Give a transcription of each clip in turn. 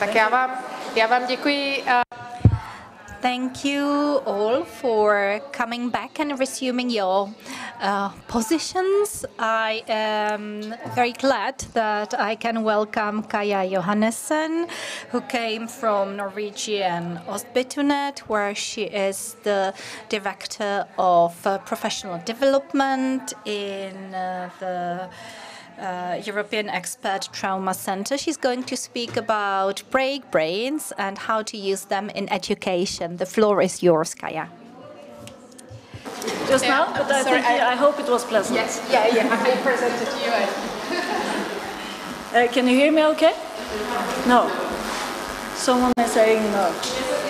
Tak já vám děkuji. Thank you all for coming back and resuming your positions. I am very glad that I can welcome Kaja Johannessen, who came from Norwegian Østbytunet, where she is the Director of Professional Development in the European Expert Trauma Center. She's going to speak about break brains and how to use them in education. The floor is yours, Kaja. Just now, but I hope it was pleasant. Yes, yeah, I presented you. Can you hear me okay? No. Someone is saying no.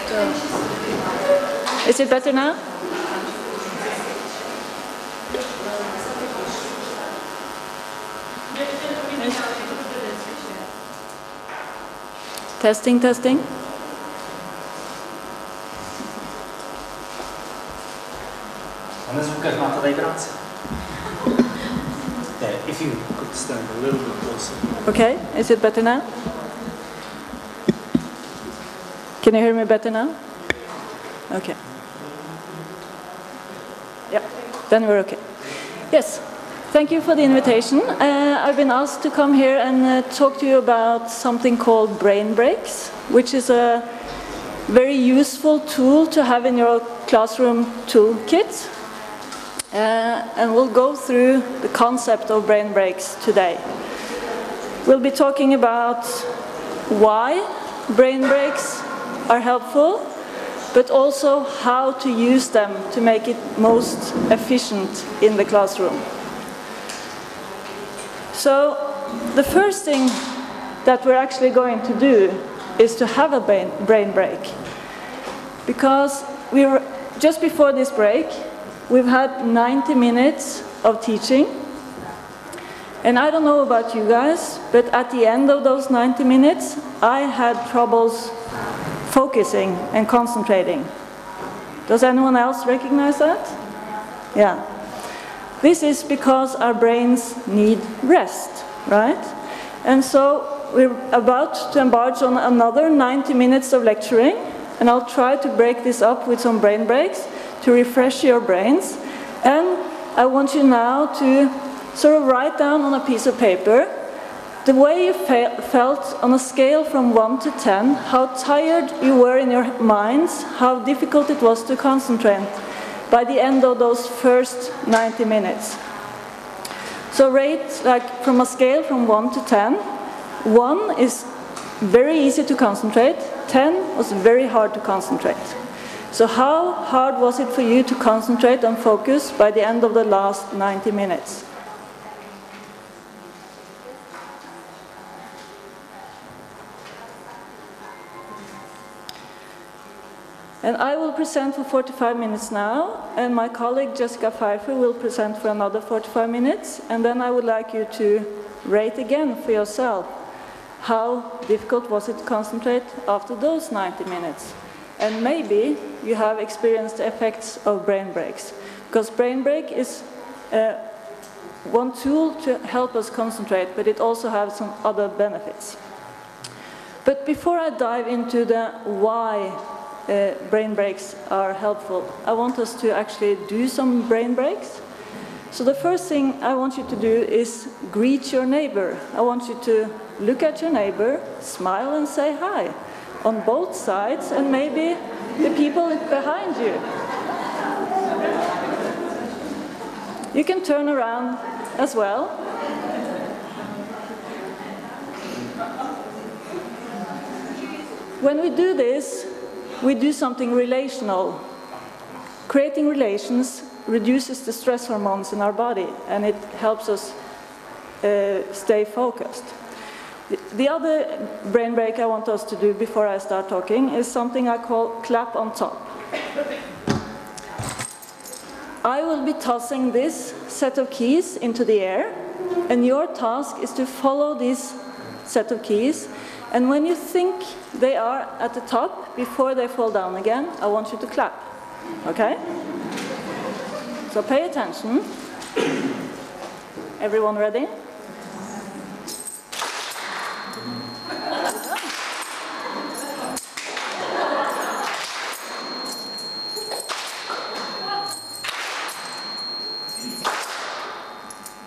So, is it better now? Testing, testing. Máme zvukař, máte vibraci. If you could stand a little bit closer. Okay, is it better now? Can you hear me better now? Okay. Yeah, then we're okay. Yes. Thank you for the invitation. I've been asked to come here and talk to you about something called brain breaks, which is a very useful tool to have in your classroom toolkit. And we'll go through the concept of brain breaks today. We'll be talking about why brain breaks are helpful, but also how to use them to make it most efficient in the classroom. So the first thing that we're actually going to do is to have a brain break. Because just before this break, we've had 90 minutes of teaching. And I don't know about you guys, but at the end of those 90 minutes, I had troubles focusing and concentrating. Does anyone else recognize that? Yeah. This is because our brains need rest, right? And so we're about to embark on another 90 minutes of lecturing, and I'll try to break this up with some brain breaks to refresh your brains. And I want you now to sort of write down on a piece of paper the way you felt on a scale from 1 to 10, how tired you were in your minds, how difficult it was to concentrate by the end of those first 90 minutes. So rate like from a scale from 1 to 10. 1 is very easy to concentrate, 10 was very hard to concentrate. So how hard was it for you to concentrate and focus by the end of the last 90 minutes? And I will present for 45 minutes now, and my colleague Jessica Pfeiffer will present for another 45 minutes, and then I would like you to rate again for yourself. How difficult was it to concentrate after those 90 minutes? And maybe you have experienced the effects of brain breaks, because brain break is one tool to help us concentrate, but it also has some other benefits. But before I dive into the why brain breaks are helpful, I want us to actually do some brain breaks. So the first thing I want you to do is greet your neighbor. I want you to look at your neighbor, smile and say hi on both sides, and maybe the people behind you. You can turn around as well. When we do this, we do something relational. Creating relations reduces the stress hormones in our body, and it helps us stay focused. The other brain break I want us to do before I start talking is something I call clap on top. I will be tossing this set of keys into the air, and your task is to follow this set of keys. And when you think they are at the top, before they fall down again, I want you to clap. Okay? So pay attention. Everyone ready?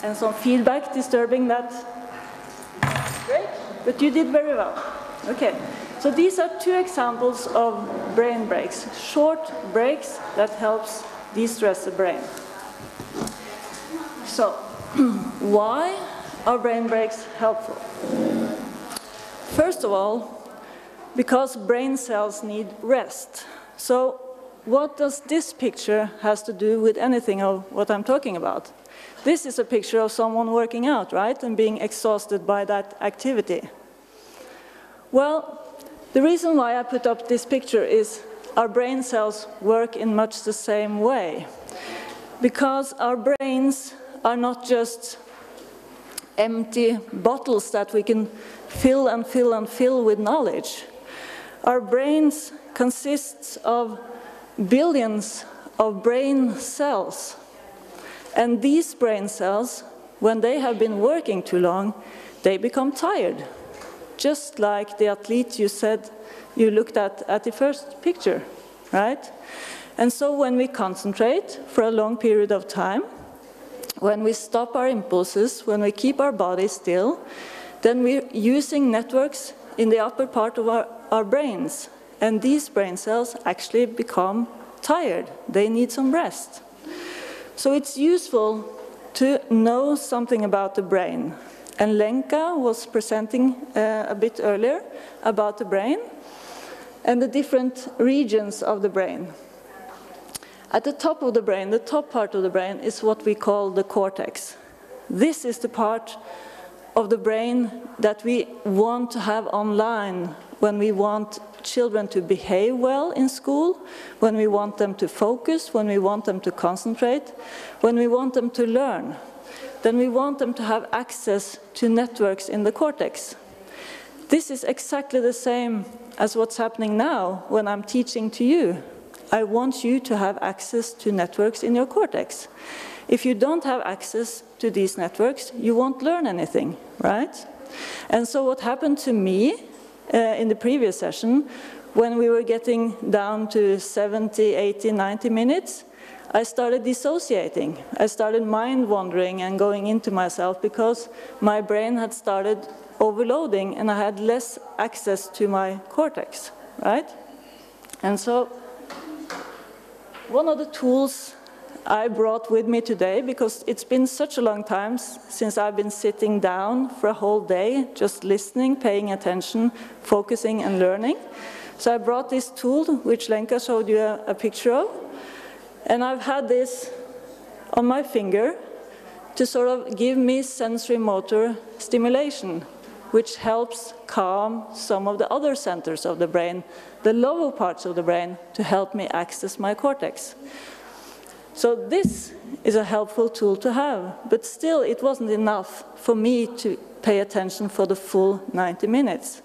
and some feedback disturbing that break, but you did very well. Okay, so these are two examples of brain breaks, short breaks that helps de-stress the brain. So, why are brain breaks helpful? First of all, because brain cells need rest. So, what does this picture has to do with anything of what I'm talking about? This is a picture of someone working out, right, and being exhausted by that activity. Well, the reason why I put up this picture is our brain cells work in much the same way. Because our brains are not just empty bottles that we can fill and fill and fill with knowledge. Our brains consist of billions of brain cells. And these brain cells, when they have been working too long, they become tired. Just like the athlete you said you looked at the first picture, right? And so when we concentrate for a long period of time, when we stop our impulses, when we keep our body still, then we're using networks in the upper part of our brains. And these brain cells actually become tired. They need some rest. So it's useful to know something about the brain. And Lenka was presenting a bit earlier about the brain and the different regions of the brain. At the top of the brain, the top part of the brain, is what we call the cortex. This is the part of the brain that we want to have online when we want children to behave well in school, when we want them to focus, when we want them to concentrate, when we want them to learn. Then we want them to have access to networks in the cortex. This is exactly the same as what's happening now when I'm teaching to you. I want you to have access to networks in your cortex. If you don't have access to these networks, you won't learn anything, right? And so what happened to me in the previous session, when we were getting down to 70, 80, 90 minutes, I started dissociating. I started mind-wandering and going into myself because my brain had started overloading and I had less access to my cortex, right? And so one of the tools I brought with me today, because it's been such a long time since I've been sitting down for a whole day, just listening, paying attention, focusing and learning. So I brought this tool, which Lenka showed you a picture of. And I've had this on my finger to sort of give me sensory motor stimulation, which helps calm some of the other centers of the brain, the lower parts of the brain, to help me access my cortex. So this is a helpful tool to have, but still it wasn't enough for me to pay attention for the full 90 minutes.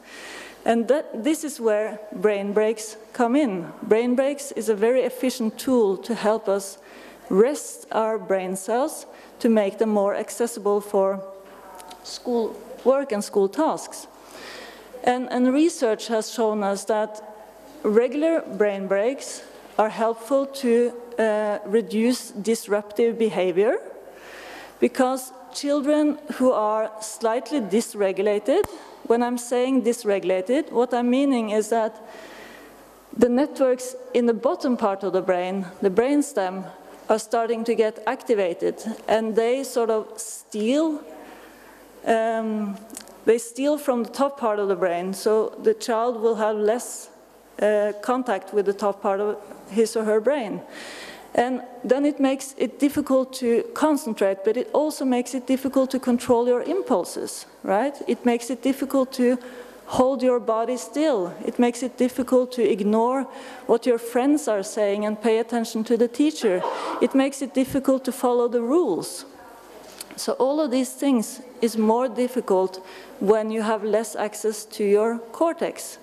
And this is where brain breaks come in. Brain breaks is a very efficient tool to help us rest our brain cells to make them more accessible for school work and school tasks. And research has shown us that regular brain breaks are helpful to reduce disruptive behavior, because children who are slightly dysregulated, when I'm saying dysregulated, what I'm meaning is that the networks in the bottom part of the brain, the brainstem, are starting to get activated, and they sort of steal from the top part of the brain, so the child will have less contact with the top part of his or her brain. And then it makes it difficult to concentrate, but it also makes it difficult to control your impulses, right? It makes it difficult to hold your body still. It makes it difficult to ignore what your friends are saying and pay attention to the teacher. It makes it difficult to follow the rules. So all of these things is more difficult when you have less access to your cortex.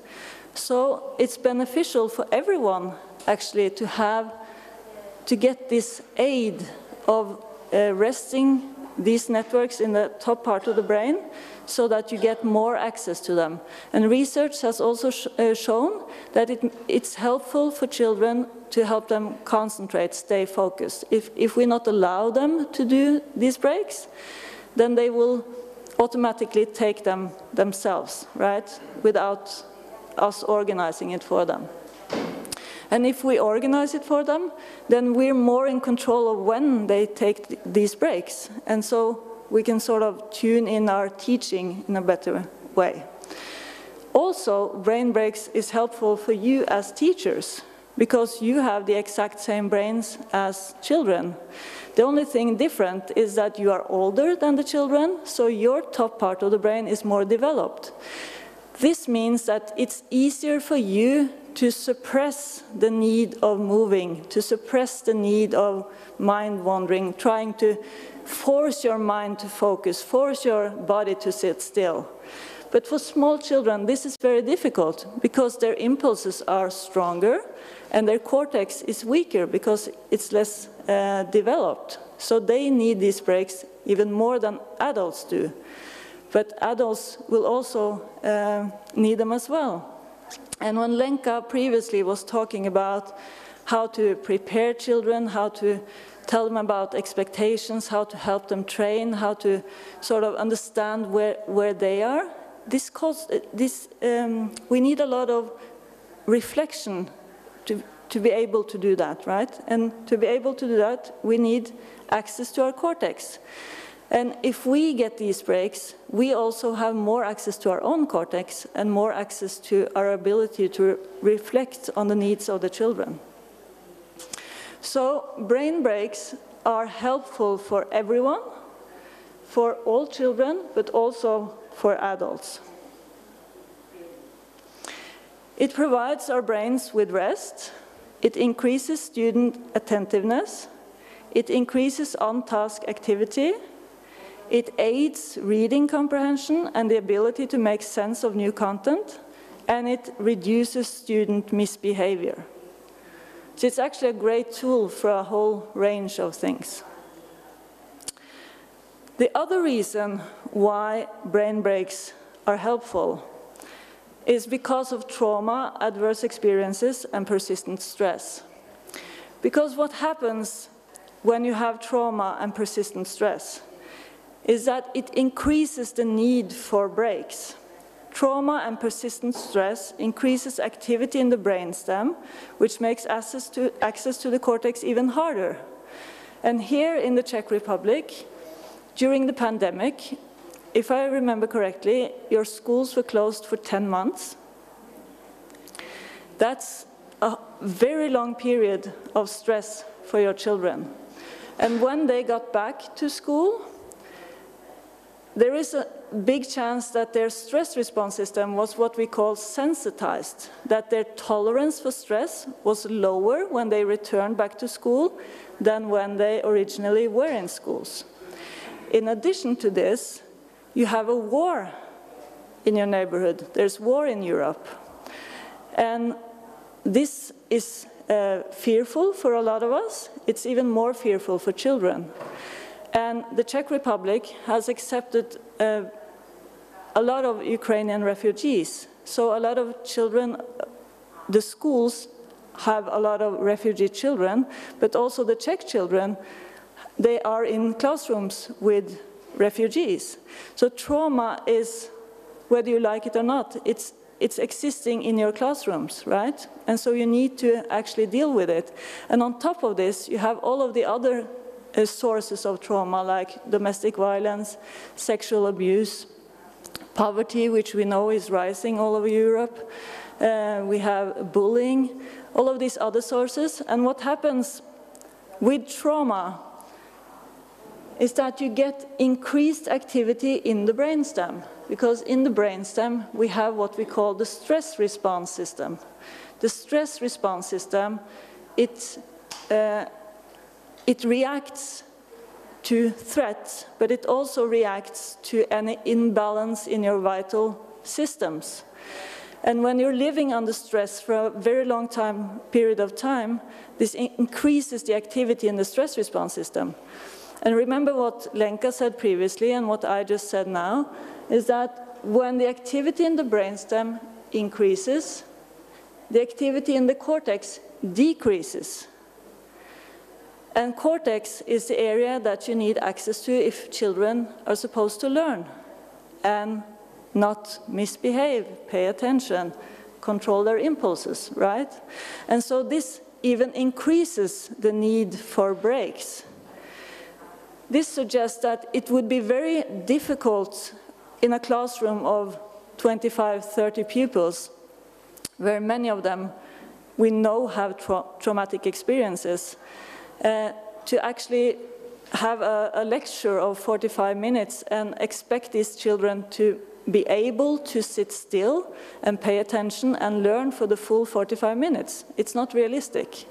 So it's beneficial for everyone, actually, to get this aid of resting these networks in the top part of the brain so that you get more access to them. And research has also shown that it's helpful for children to help them concentrate, stay focused. If we not allow them to do these breaks, then they will automatically take them themselves, right, without us organizing it for them. And if we organize it for them, then we're more in control of when they take these breaks. And so we can sort of tune in our teaching in a better way. Also, brain breaks is helpful for you as teachers, because you have the exact same brains as children. The only thing different is that you are older than the children, so your top part of the brain is more developed. This means that it's easier for you to suppress the need of moving, to suppress the need of mind wandering, trying to force your mind to focus, force your body to sit still. But for small children, this is very difficult because their impulses are stronger and their cortex is weaker because it's less developed. So they need these breaks even more than adults do. But adults will also need them as well. And when Lenka previously was talking about how to prepare children, how to tell them about expectations, how to help them train, how to sort of understand where they are, we need a lot of reflection to be able to do that, right? And to be able to do that, we need access to our cortex. And if we get these breaks, we also have more access to our own cortex and more access to our ability to reflect on the needs of the children. So brain breaks are helpful for everyone, for all children, but also for adults. It provides our brains with rest. It increases student attentiveness. It increases on-task activity. It aids reading comprehension and the ability to make sense of new content, and it reduces student misbehavior. So it's actually a great tool for a whole range of things. The other reason why brain breaks are helpful is because of trauma, adverse experiences, and persistent stress. Because what happens when you have trauma and persistent stress is that it increases the need for breaks. Trauma and persistent stress increases activity in the brainstem, which makes access to the cortex even harder. And here in the Czech Republic, during the pandemic, if I remember correctly, your schools were closed for 10 months. That's a very long period of stress for your children. And when they got back to school, there is a big chance that their stress response system was what we call sensitized, that their tolerance for stress was lower when they returned back to school than when they originally were in schools. In addition to this, you have a war in your neighborhood. There's war in Europe. And this is fearful for a lot of us. It's even more fearful for children. And the Czech Republic has accepted a lot of Ukrainian refugees. So a lot of children, the schools have a lot of refugee children, but also the Czech children, they are in classrooms with refugees. So trauma is, whether you like it or not, it's existing in your classrooms, right? And so you need to actually deal with it. And on top of this, you have all of the other sources of trauma, like domestic violence, sexual abuse, poverty, which we know is rising all over Europe. We have bullying, all of these other sources. And what happens with trauma is that you get increased activity in the brainstem, because in the brainstem we have what we call the stress response system. The stress response system, it reacts to threats, but it also reacts to any imbalance in your vital systems. And when you're living under stress for a very long period of time, this increases the activity in the stress response system. And remember what Lenka said previously and what I just said now, is that when the activity in the brainstem increases, the activity in the cortex decreases. And cortex is the area that you need access to if children are supposed to learn and not misbehave, pay attention, control their impulses, right? And so this even increases the need for breaks. This suggests that it would be very difficult in a classroom of 25, 30 pupils, where many of them we know have traumatic experiences, to actually have a lecture of 45 minutes and expect these children to be able to sit still and pay attention and learn for the full 45 minutes. It's not realistic.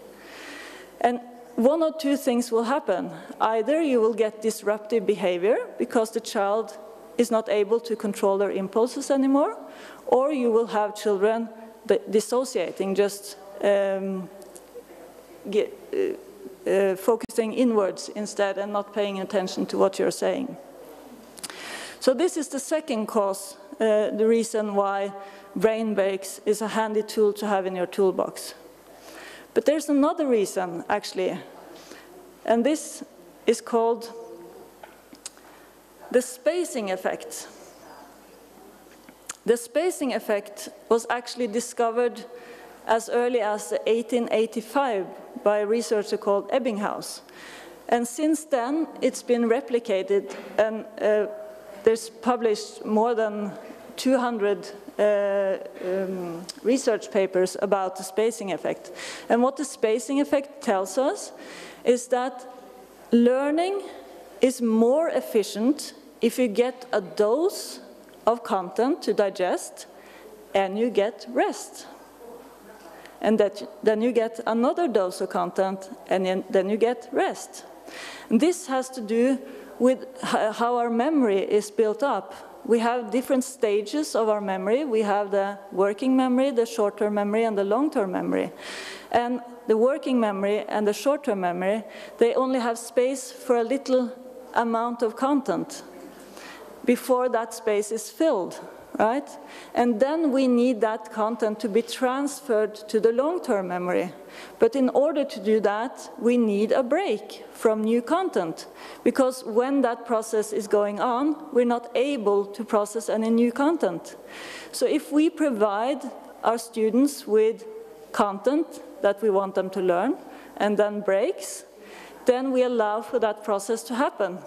And one or two things will happen. Either you will get disruptive behavior because the child is not able to control their impulses anymore, or you will have children dissociating, just focusing inwards instead and not paying attention to what you're saying. So this is the second cause, the reason why brain breaks is a handy tool to have in your toolbox. But there's another reason, actually, and this is called the spacing effect. The spacing effect was actually discovered as early as 1885 by a researcher called Ebbinghaus. And since then, it's been replicated, and there's published more than 200 research papers about the spacing effect. And what the spacing effect tells us is that learning is more efficient if you get a dose of content to digest and you get rest. And then you get another dose of content and then you get rest. And this has to do with how our memory is built up. We have different stages of our memory. We have the working memory, the short-term memory, and the long-term memory. And the working memory and the short-term memory, they only have space for a little amount of content before that space is filled, right? And then we need that content to be transferred to the long-term memory. But in order to do that, we need a break from new content, because when that process is going on, we're not able to process any new content. So if we provide our students with content that we want them to learn, and then breaks, then we allow for that process to happen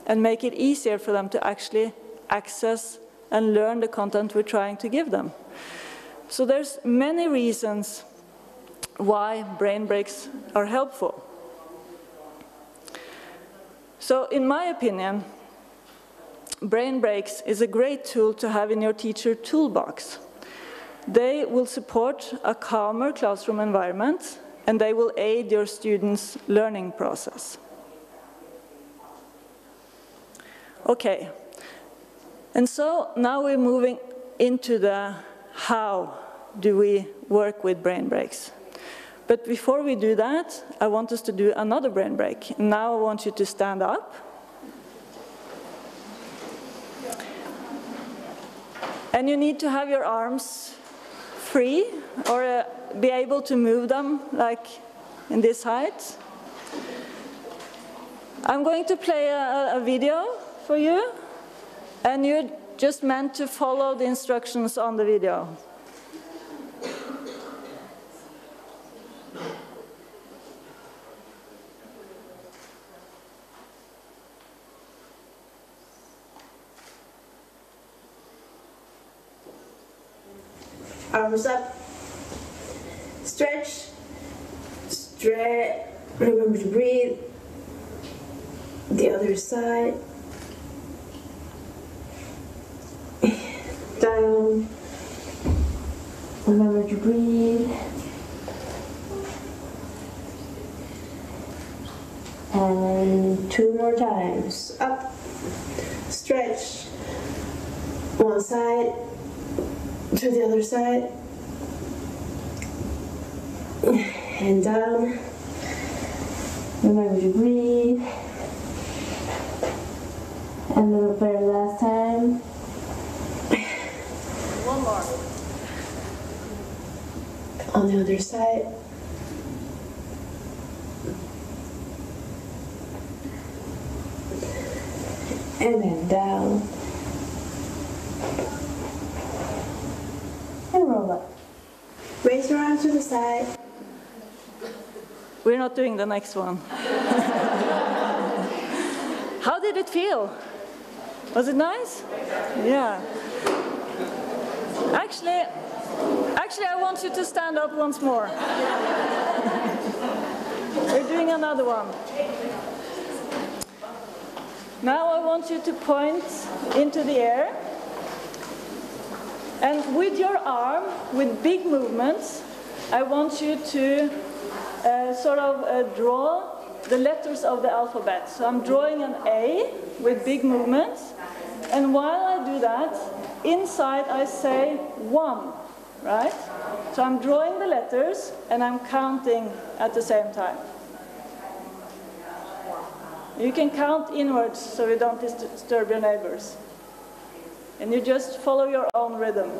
and make it easier for them to actually access and learn the content we're trying to give them. So there's many reasons why brain breaks are helpful. So in my opinion, brain breaks is a great tool to have in your teacher toolbox. They will support a calmer classroom environment, and they will aid your students' learning process. Okay, and so now we're moving into the how do we work with brain breaks. But before we do that, I want us to do another brain break. Now I want you to stand up. And you need to have your arms free, or be able to move them like in this height. I'm going to play a video for you, and you're just meant to follow the instructions on the video. Arms up, stretch, remember to breathe, the other side, down, remember to breathe, and 2 more times, up, stretch, one side, to the other side, and down. Remember to breathe, And the very last time. One more. On the other side. And then down. And roll up. Raise your arms to the side. We're not doing the next one. How did it feel? Was it nice? Yeah. Actually, I want you to stand up once more. We're doing another one. Now I want you to point into the air. And with your arm, with big movements, I want you to draw the letters of the alphabet. So I'm drawing an A with big movements. And while I do that, inside I say 1, right? So I'm drawing the letters and I'm counting at the same time. You can count inwards so you don't disturb your neighbors. And you just follow your own rhythm.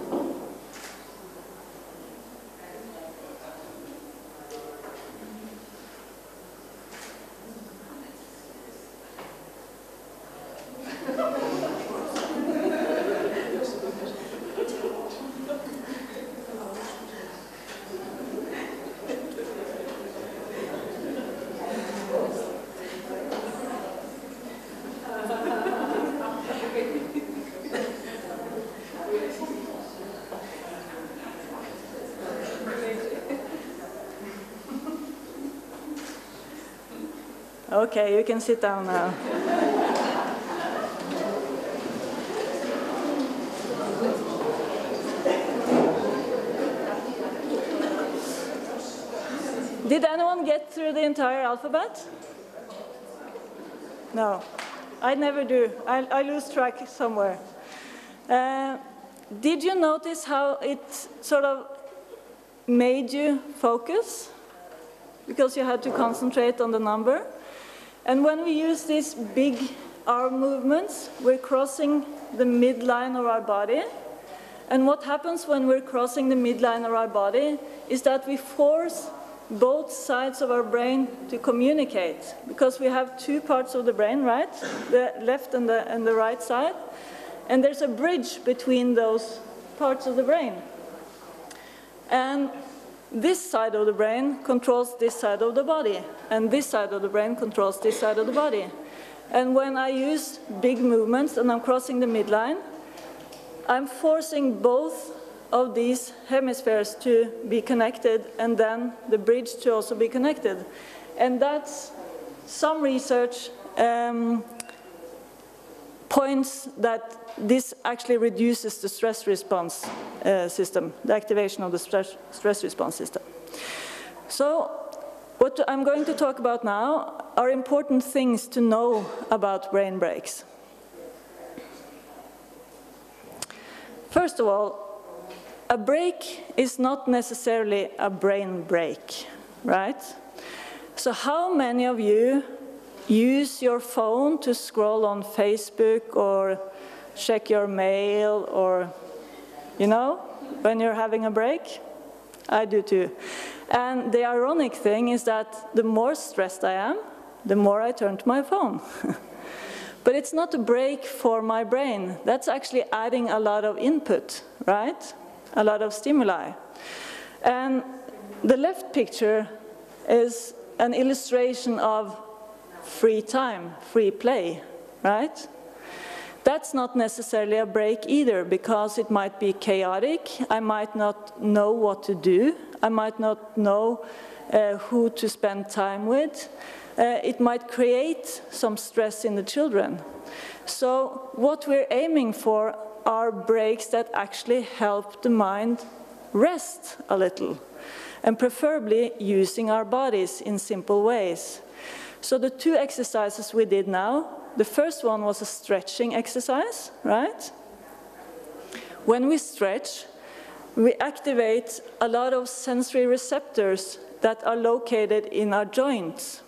Okay, you can sit down now. Did anyone get through the entire alphabet? No, I never do. I lose track somewhere. Did you notice how it sort of made you focus? Because you had to concentrate on the number. And when we use these big arm movements, we're crossing the midline of our body. And what happens when we're crossing the midline of our body is that we force both sides of our brain to communicate. Because we have two parts of the brain, right? The left and the right side. And there's a bridge between those parts of the brain. And this side of the brain controls this side of the body, and this side of the brain controls this side of the body. And when I use big movements and I'm crossing the midline, I'm forcing both of these hemispheres to be connected and then the bridge to also be connected. And that's some research points that this actually reduces the stress response system, the activation of the stress response system. So what I'm going to talk about now are important things to know about brain breaks. First of all, a break is not necessarily a brain break, right? So how many of you use your phone to scroll on Facebook or check your mail or, you know, when you're having a break? I do too. And the ironic thing is that the more stressed I am, the more I turn to my phone. But it's not a break for my brain. That's actually adding a lot of input, right? A lot of stimuli. And the left picture is an illustration of free time, free play, right? That's not necessarily a break either, because it might be chaotic. I might not know what to do. I might not know who to spend time with. It might create some stress in the children. So what we're aiming for are breaks that actually help the mind rest a little, and preferably using our bodies in simple ways. So the two exercises we did now, the first one was a stretching exercise, right? When we stretch, we activate a lot of sensory receptors that are located in our joints.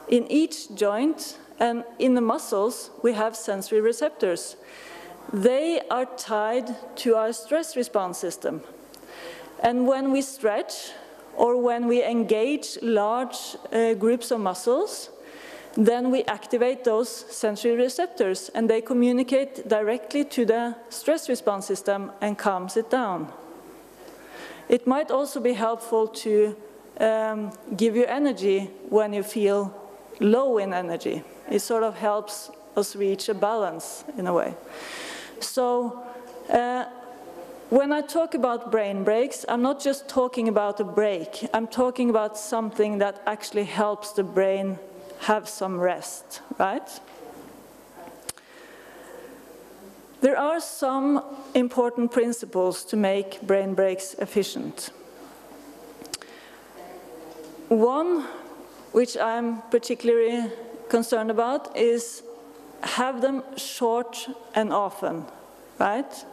In each joint, And in the muscles, we have sensory receptors. They are tied to our stress response system. And when we stretch, or when we engage large groups of muscles, then we activate those sensory receptors, and they communicate directly to the stress response system and calms it down. It might also be helpful to give you energy when you feel low in energy. It sort of helps us reach a balance in a way. So when I talk about brain breaks, I'm not just talking about a break. I'm talking about something that actually helps the brain have some rest, right? There are some important principles to make brain breaks efficient. One, which I'm particularly concerned about, is have them short and often, right?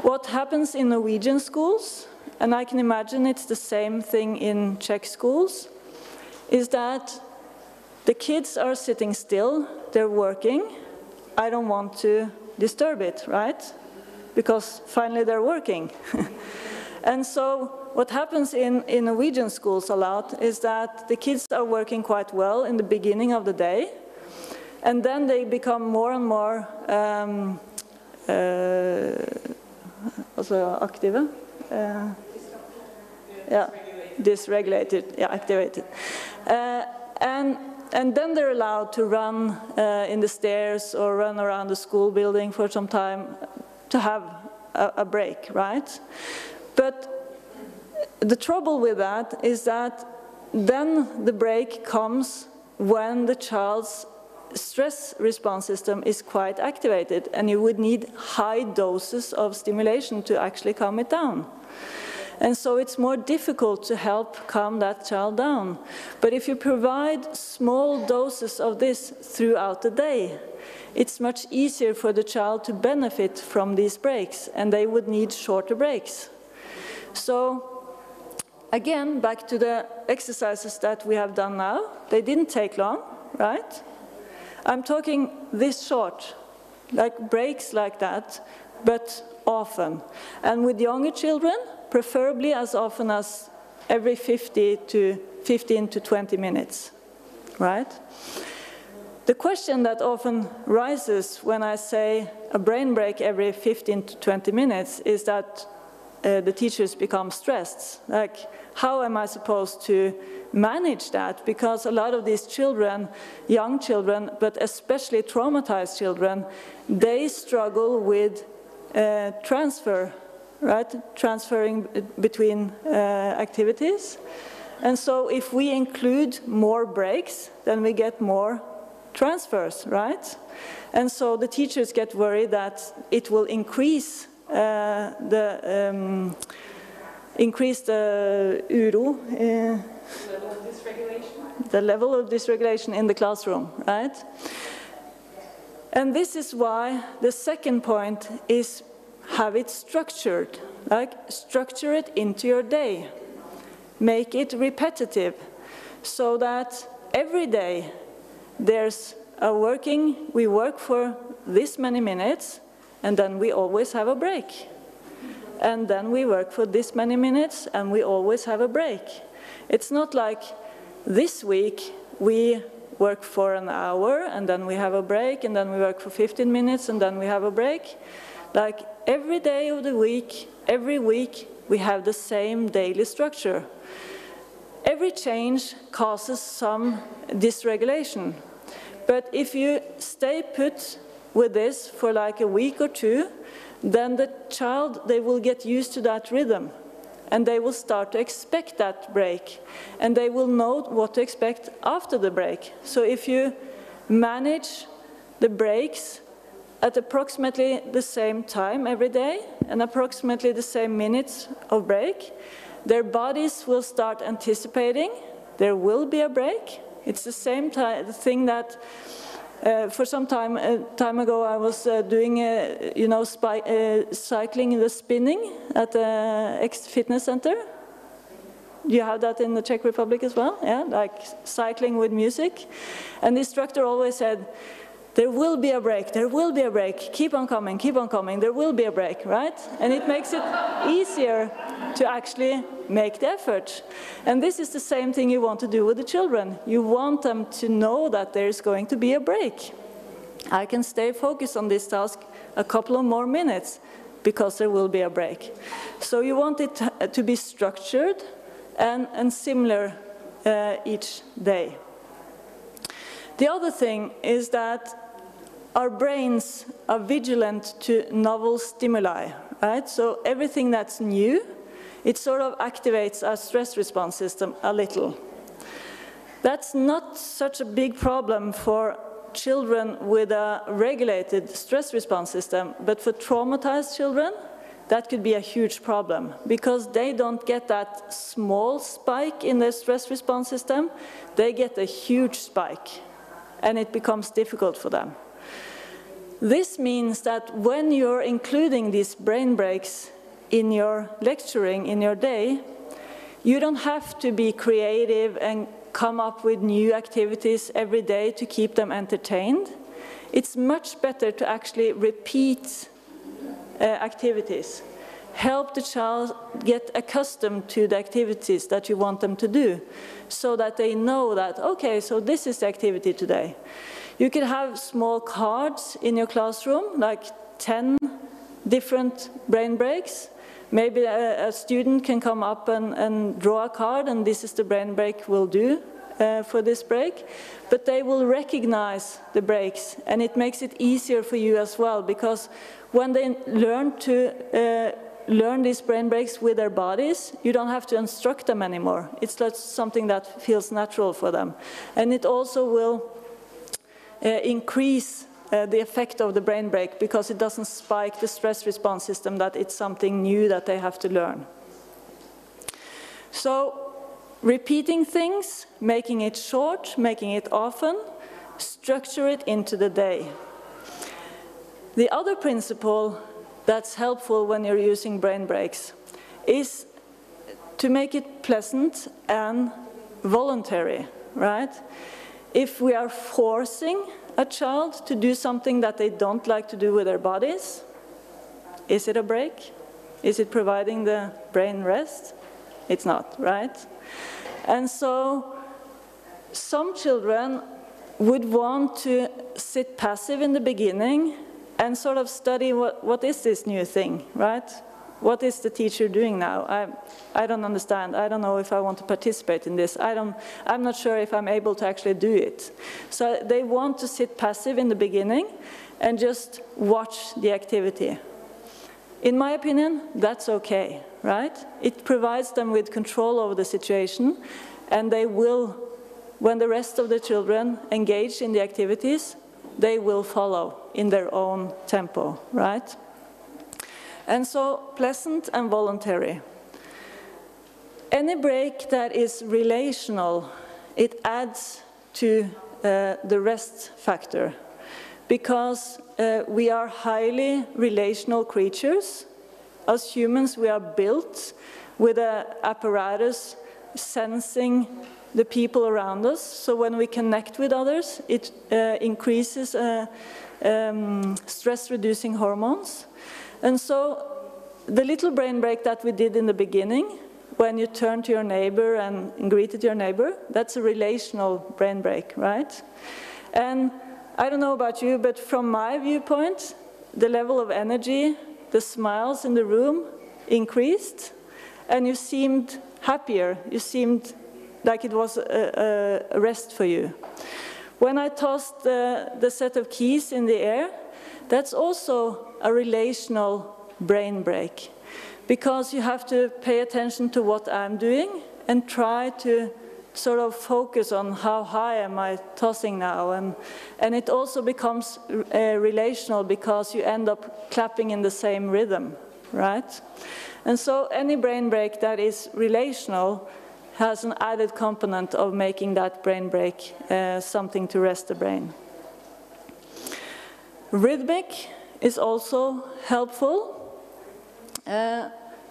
What happens in Norwegian schools, and I can imagine it's the same thing in Czech schools, is that the kids are sitting still, they're working. I don't want to disturb it, right? Because finally they're working. And so what happens in Norwegian schools a lot is that the kids are working quite well in the beginning of the day, and then they become more and more also active? Yeah, dysregulated, yeah, activated. And then they're allowed to run in the stairs or run around the school building for some time to have a break, right? But the trouble with that is that then the break comes when the child's stress response system is quite activated, and you would need high doses of stimulation to actually calm it down. And so it's more difficult to help calm that child down. But if you provide small doses of this throughout the day, it's much easier for the child to benefit from these breaks, and they would need shorter breaks. So again, back to the exercises that we have done now. They didn't take long, right? I'm talking this short, like breaks like that, but often. And with younger children, preferably as often as every 15 to 20 minutes, right? The question that often rises when I say a brain break every 15 to 20 minutes is that the teachers become stressed. Like, how am I supposed to manage that? Because a lot of these children, young children, but especially traumatized children, they struggle with transfer, right? Transferring between activities. And so if we include more breaks, then we get more transfers, right? And so the teachers get worried that it will increase the uro, the level of dysregulation in the classroom, right? And this is why the second point is have it structured, like structure it into your day. Make it repetitive so that every day there's we work for this many minutes, and then we always have a break. And then we work for this many minutes, and we always have a break. It's not like this week we work for an hour, and then we have a break, and then we work for 15 minutes, and then we have a break. Like every day of the week, every week, we have the same daily structure. Every change causes some dysregulation. But if you stay put with this for like a week or two, then the child, they will get used to that rhythm. And they will start to expect that break. And they will know what to expect after the break. So if you manage the breaks at approximately the same time every day and approximately the same minutes of break, their bodies will start anticipating there will be a break. It's the same thing that for some time ago I was doing, cycling the spinning at the X Fitness Center. You have that in the Czech Republic as well, yeah, like cycling with music. And the instructor always said, there will be a break, there will be a break, keep on coming, there will be a break, right? And it makes it easier to actually make the effort. And this is the same thing you want to do with the children. You want them to know that there's going to be a break. I can stay focused on this task a couple of more minutes because there will be a break. So you want it to be structured and similar each day. The other thing is that our brains are vigilant to novel stimuli, right? So everything that's new, it sort of activates our stress response system a little. That's not such a big problem for children with a regulated stress response system, but for traumatized children, that could be a huge problem because they don't get that small spike in their stress response system, they get a huge spike and it becomes difficult for them. This means that when you're including these brain breaks in your lecturing, in your day, you don't have to be creative and come up with new activities every day to keep them entertained. It's much better to actually repeat activities. Help the child get accustomed to the activities that you want them to do so that they know that, okay, so this is the activity today. You can have small cards in your classroom, like 10 different brain breaks. Maybe a student can come up and draw a card, and this is the brain break we'll do for this break. But they will recognize the breaks, and it makes it easier for you as well, because when they learn to learn these brain breaks with their bodies, you don't have to instruct them anymore. It's just something that feels natural for them. And it also will increase the effect of the brain break because it doesn't spike the stress response system that it's something new that they have to learn. So repeating things, making it short, making it often, structure it into the day. The other principle that's helpful when you're using brain breaks is to make it pleasant and voluntary, right? If we are forcing a child to do something that they don't like to do with their bodies, is it a break? Is it providing the brain rest? It's not, right? And so some children would want to sit passive in the beginning and sort of study what is this new thing, right? What is the teacher doing now? I don't understand. I don't know if I want to participate in this. I'm not sure if I'm able to actually do it. So they want to sit passive in the beginning and just watch the activity. In my opinion, that's okay, right? It provides them with control over the situation, and they will, when the rest of the children engage in the activities, they will follow in their own tempo, right? And so, pleasant and voluntary. Any break that is relational, it adds to the rest factor, because we are highly relational creatures. As humans, we are built with an apparatus sensing the people around us. So when we connect with others, it increases stress-reducing hormones. And so the little brain break that we did in the beginning, when you turn to your neighbor and greeted your neighbor, that's a relational brain break, right? And I don't know about you, but from my viewpoint, the level of energy, the smiles in the room increased, and you seemed happier. You seemed like it was a rest for you. When I tossed the set of keys in the air, that's also a relational brain break, because you have to pay attention to what I'm doing and try to sort of focus on how high am I tossing now, and it also becomes relational because you end up clapping in the same rhythm, right? And so any brain break that is relational has an added component of making that brain break something to rest the brain. Rhythmic is also helpful.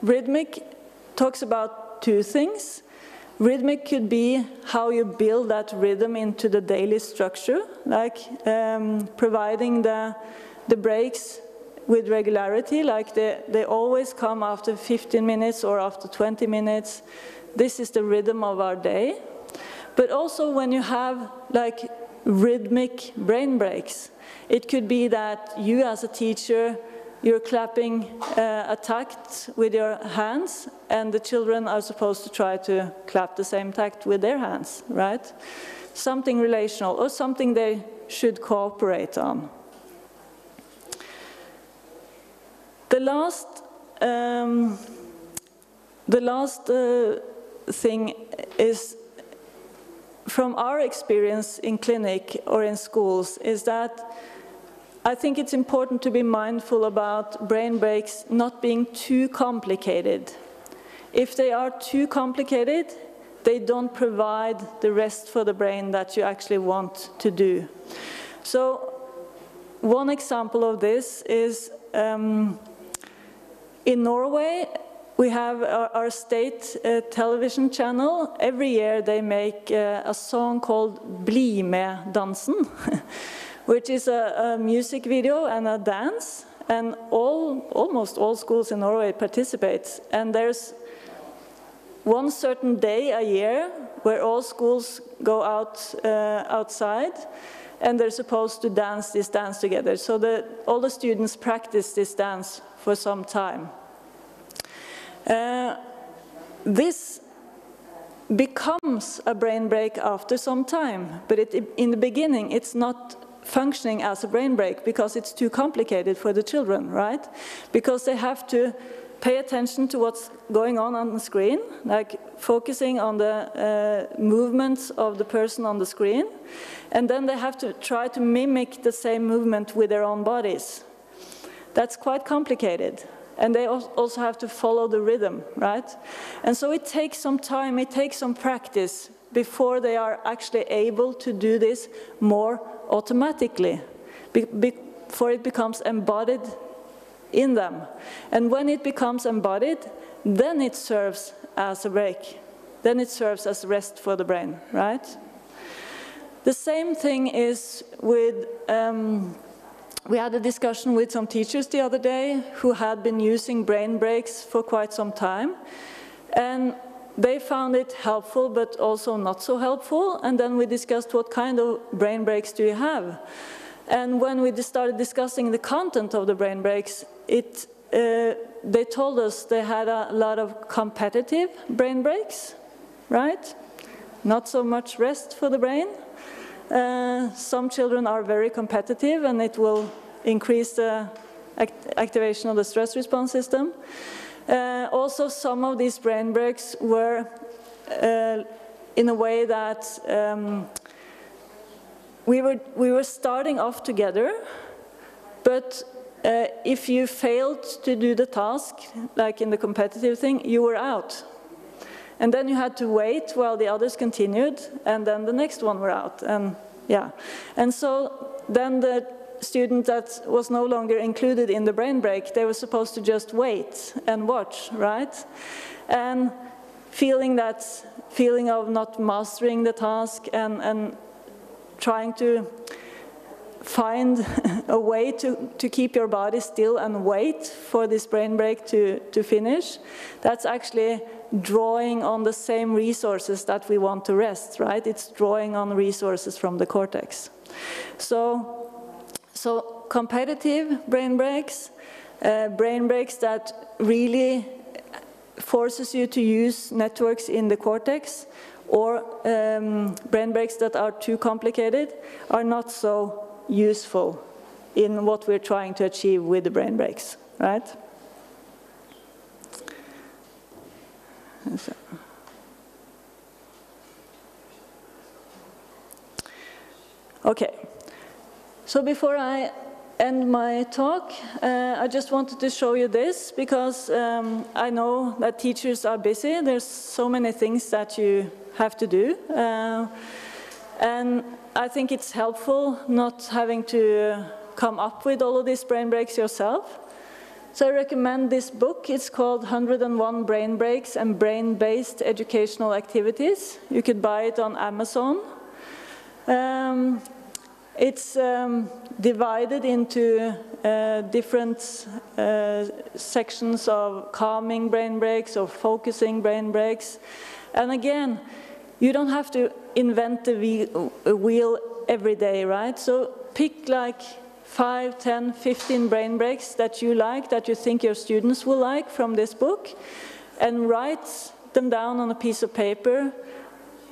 Rhythmic talks about two things. Rhythmic could be how you build that rhythm into the daily structure, like providing the breaks with regularity, like they always come after 15 minutes or after 20 minutes. This is the rhythm of our day. But also when you have like rhythmic brain breaks, it could be that you as a teacher, you're clapping a takt with your hands, and the children are supposed to try to clap the same takt with their hands, right? Something relational, or something they should cooperate on. The last thing is, from our experience in clinic or in schools, is that I think it's important to be mindful about brain breaks not being too complicated. If they are too complicated, they don't provide the rest for the brain that you actually want to do. So one example of this is in Norway, we have our state television channel. Every year they make a song called Bli med dansen, which is a music video and a dance, and almost all schools in Norway participate. And there's one certain day a year where all schools go outside, and they're supposed to dance this dance together. So all the students practice this dance for some time. This becomes a brain break after some time, but in the beginning it's not functioning as a brain break because it's too complicated for the children, right? Because they have to pay attention to what's going on the screen, like focusing on the movements of the person on the screen, and then they have to try to mimic the same movement with their own bodies. That's quite complicated. And they also have to follow the rhythm, right? And so it takes some time, it takes some practice before they are actually able to do this more automatically, before it becomes embodied in them. And when it becomes embodied, then it serves as a break. Then it serves as rest for the brain, right? The same thing is with we had a discussion with some teachers the other day who had been using brain breaks for quite some time, and they found it helpful but also not so helpful, and then we discussed what kind of brain breaks do you have. And when we started discussing the content of the brain breaks, they told us they had a lot of competitive brain breaks, right? Not so much rest for the brain. Some children are very competitive, and it will increase the activation of the stress response system. Also, some of these brain breaks were in a way that we were starting off together, but if you failed to do the task, like in the competitive thing, you were out. And then you had to wait while the others continued, and then the next one were out. And yeah, and so then the student that was no longer included in the brain break, they were supposed to just wait and watch, right? And feeling of not mastering the task and trying to find a way to keep your body still and wait for this brain break to finish, that's actually drawing on the same resources that we want to rest, right? It's drawing on resources from the cortex. So competitive brain breaks that really forces you to use networks in the cortex, or brain breaks that are too complicated, are not so useful in what we're trying to achieve with the brain breaks, right? Okay, so before I end my talk, I just wanted to show you this, because I know that teachers are busy. There's so many things that you have to do, and I think it's helpful not having to come up with all of these brain breaks yourself. So I recommend this book. It's called 101 Brain Breaks and Brain-Based Educational Activities. You could buy it on Amazon. It's divided into different sections of calming brain breaks or focusing brain breaks. And again, you don't have to invent the wheel every day, right? So pick like 5, 10, 15 brain breaks that you like, that you think your students will like from this book, and write them down on a piece of paper,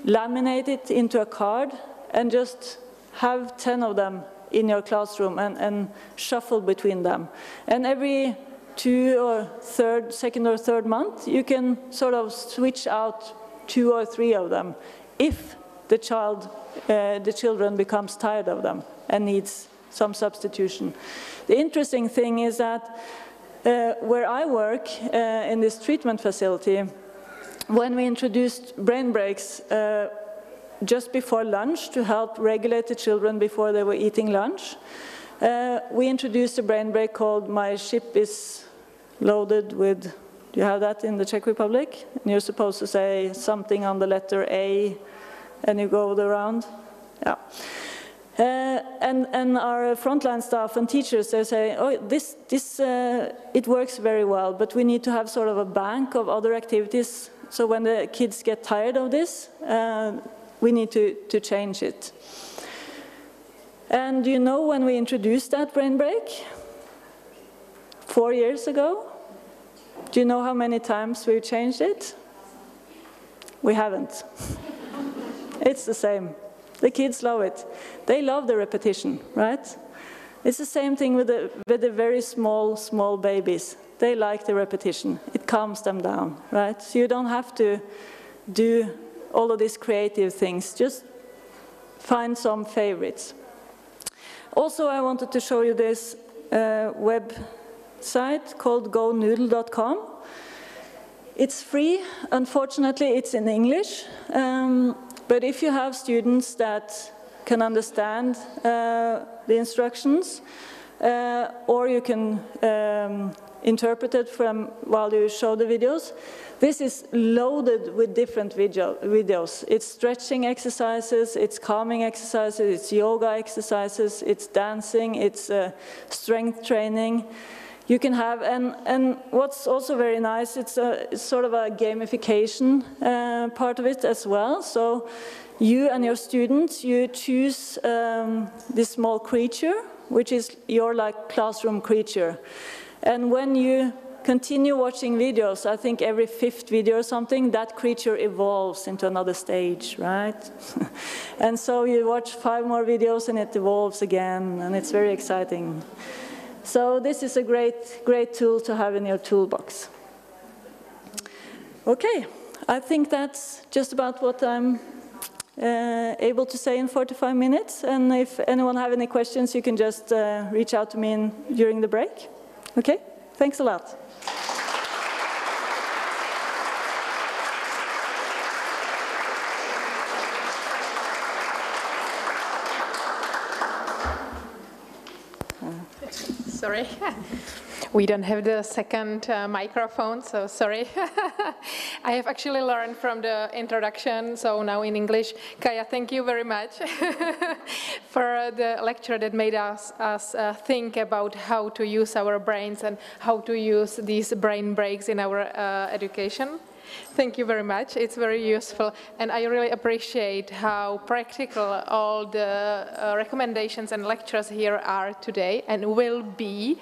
laminate it into a card, and just have 10 of them in your classroom and shuffle between them. And every second or third month, you can sort of switch out 2 or 3 of them if the children becomes tired of them and needs some substitution. The interesting thing is that where I work in this treatment facility, when we introduced brain breaks just before lunch to help regulate the children before they were eating lunch, we introduced a brain break called "My ship is loaded with," do you have that in the Czech Republic? And you're supposed to say something on the letter A, and you go around. Yeah. And our frontline staff and teachers, they say, oh, it works very well, but we need to have sort of a bank of other activities, so when the kids get tired of this, we need to change it. And you know when we introduced that brain break? 4 years ago? Do you know how many times we've changed it? We haven't. It's the same. The kids love it. They love the repetition, right? It's the same thing with the very small babies. They like the repetition. It calms them down, right? So you don't have to do all of these creative things. Just find some favorites. Also, I wanted to show you this website called gonoodle.com. It's free. Unfortunately, it's in English. But if you have students that can understand the instructions, or you can interpret it while you show the videos, this is loaded with different videos. It's stretching exercises, it's calming exercises, it's yoga exercises, it's dancing, it's strength training. You can have, and what's also very nice, it's sort of a gamification part of it as well. So you and your students, you choose this small creature, which is your like classroom creature. And when you continue watching videos, I think every 5th video or something, that creature evolves into another stage, right? And so you watch 5 more videos and it evolves again, and it's very exciting. So this is a great tool to have in your toolbox. Okay, I think that's just about what I'm able to say in 45 minutes. And if anyone have any questions, you can just reach out to me during the break. Okay, thanks a lot. Sorry. We don't have the second microphone, so sorry. I have actually learned from the introduction, so now in English. Kaja, thank you very much for the lecture that made us think about how to use our brains and how to use these brain breaks in our education. Thank you very much. It's very useful, and I really appreciate how practical all the recommendations and lectures here are today and will be.